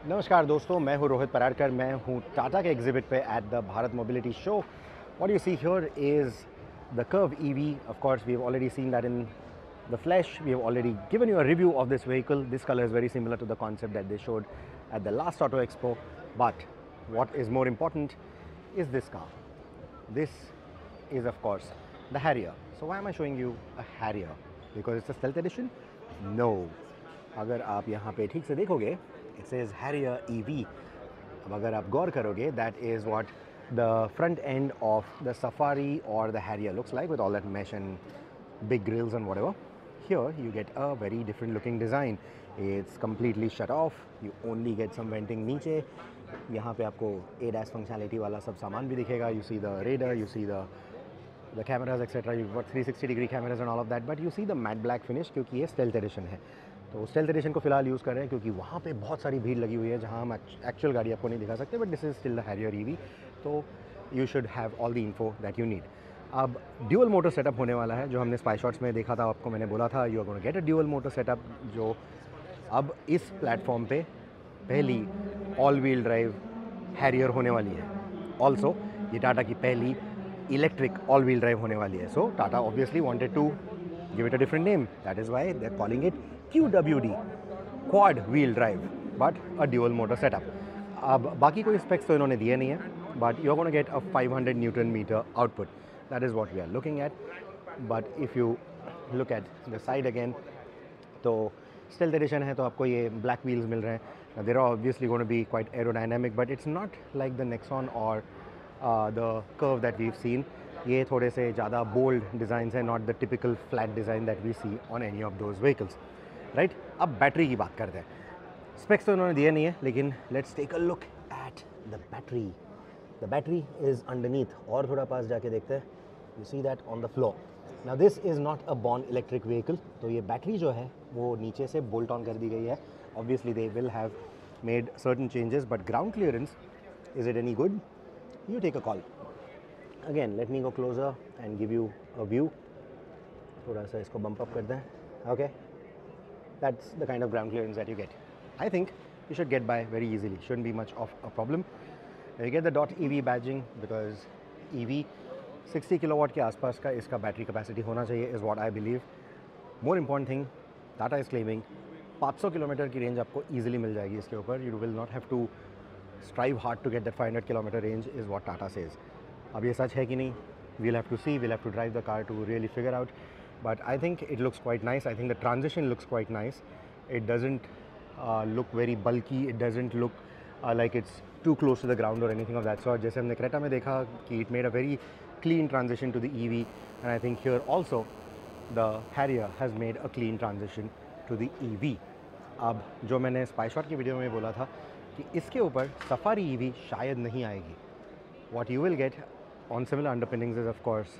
नमस्कार दोस्तों, मैं हूं रोहित पराड़कर। मैं हूं टाटा के एग्जिबिट पे at the Bharat mobility show. What you see here is the Curvv EV. Of course we have already seen that in the flesh. We have already given you a review of this vehicle. This color is very similar to the concept that they showed at the last Auto Expo. But what is more important is this car. This is of course the Harrier. So why am I showing you a Harrier? Because it's a stealth edition? No. अगर आप यहाँ पे ठीक से देखोगे, it says Harrier EV. अब अगर आप गौर करोगे, that is what the front end of the Safari or the Harrier looks like with all that mesh and big grills and whatever. Here you get a very different looking design. It's completely shut off. You only get some venting नीचे. यहाँ पे आपको ADAS functionality वाला सब सामान भी दिखेगा. You see the radar, you see the cameras etc. You've got 360 degree cameras and all of that. But you see the matte black finish क्योंकि ये stealth edition है. तो stealth edition को फिलहाल यूज़ कर रहे हैं क्योंकि वहाँ पे बहुत सारी भीड़ लगी हुई है जहाँ हम एक्चुअल गाड़ी आपको नहीं दिखा सकते. But this is still the Harrier EV. तो you should have all the info that you need. अब ड्यूअल मोटर सेटअप होने वाला है, जो हमने स्पाई शॉट्स में देखा था. आपको मैंने बोला था you are gonna get a dual motor setup, जो अब इस प्लेटफॉर्म पे पहली ऑल व्हील ड्राइव हैरियर होने वाली है. ऑल्सो ये टाटा की पहली इलेक्ट्रिक ऑल व्हील ड्राइव होने वाली है. So Tata obviously wanted to give it a different name. That is why they are calling it QWD, quad wheel drive, but a dual motor setup. अब बाकी कोई स्पेक्स तो इन्होंने दिए नहीं है, but you are gonna get a 500 newton meter output. That is what we are looking at. But if you look at the side again, तो stealth edition है तो आपको ये black wheels मिल रहे हैं. Now, they're obviously going to be quite aerodynamic, but it's not like the Nexon or the Curve that we've seen. ये थोड़े से ज़्यादा bold designs हैं, not the typical flat design that we see on any of those vehicles. Right? अब battery की बात करते हैं. स्पेक्स तो इन्होंने दिए नहीं है, लेकिन let's take a look at the battery. The battery is underneath. और थोड़ा पास जाके देखते हैं. You see that on the floor. Now this is not a born electric vehicle. तो ये बैटरी जो है वो नीचे से बोल्ट ऑन कर दी गई है. Obviously they will have made certain changes, but ground clearance, is it any good? You take a call. Again, let me go closer and give you a view. थोड़ा सा इसको bump up करते हैं. Okay. That's the kind of ground clearance that you get. I think you should get by very easily. Shouldn't be much of a problem. You get the .EV badging because EV 60 kilowatt के आसपास का इसका battery capacity होना चाहिए, is what I believe. More important thing, Tata is claiming 500 kilometre की range आपको easily मिल जाएगी इसके ऊपर. You will not have to strive hard to get that 500 kilometre range, is what Tata says. अब ये सच है कि नहीं, we'll have to see, we'll have to drive the car to really figure out. But I think it looks quite nice. I think the transition looks quite nice. It doesn't look very bulky. It doesn't look like it's too close to the ground or anything of that sort. जैसे हमने Creta में देखा कि it made a very clean transition to the EV, and I think here also the Harrier has made a clean transition to the EV. अब जो मैंने spy shot की video में बोला था कि इसके ऊपर सफारी EV शायद नहीं आएगी. What you will get on similar underpinnings is of course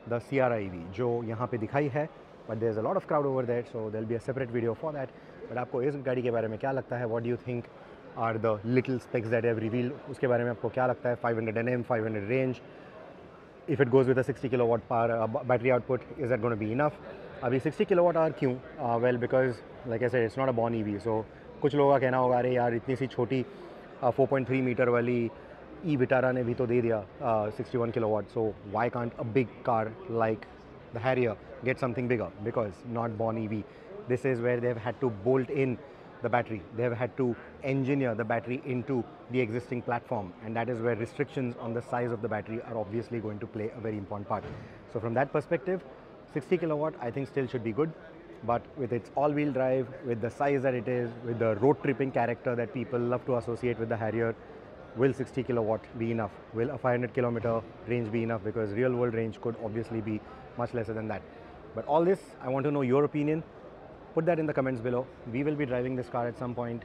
the Sierra EV, जो यहाँ पे दिखाई है, but there's a lot of crowd over there, so there'll be a separate video for that. But आपको इस गाड़ी के बारे में क्या लगता है? What do you think are the little specs that they have revealed? उसके बारे में आपको क्या लगता है? 500 Nm, 500 range. If it goes with a 60 kilowatt power battery output, is that going to be enough? अभी 60 kilowatt hour क्यों? Well, because like I said, it's not a born EV. So कुछ लोगों का कहना होगा, अरे यार इतनी सी छोटी 4.3 मीटर वाली Vitara ने भी तो दे दिया 61 kilowatt. So why can't a big car like the Harrier get something bigger? Because not born EV. This is where they've had to bolt in the battery. They have had to engineer the battery into the existing platform, and that is where restrictions on the size of the battery are obviously going to play a very important part. So from that perspective, 60 kilowatt I think still should be good, but with its all-wheel drive, with the size that it is, with the road tripping character that people love to associate with the Harrier, will 60 kilowatt be enough? Will a 500 kilometer range be enough? Because real world range could obviously be much lesser than that. But all this, I want to know your opinion. Put that in the comments below. We will be driving this car at some point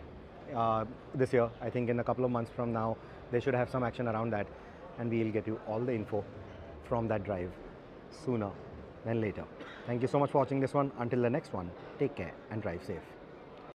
this year. I think in a couple of months from now, they should have some action around that, and we will get you all the info from that drive sooner than later. Thank you so much for watching this one. Until the next one, take care and drive safe.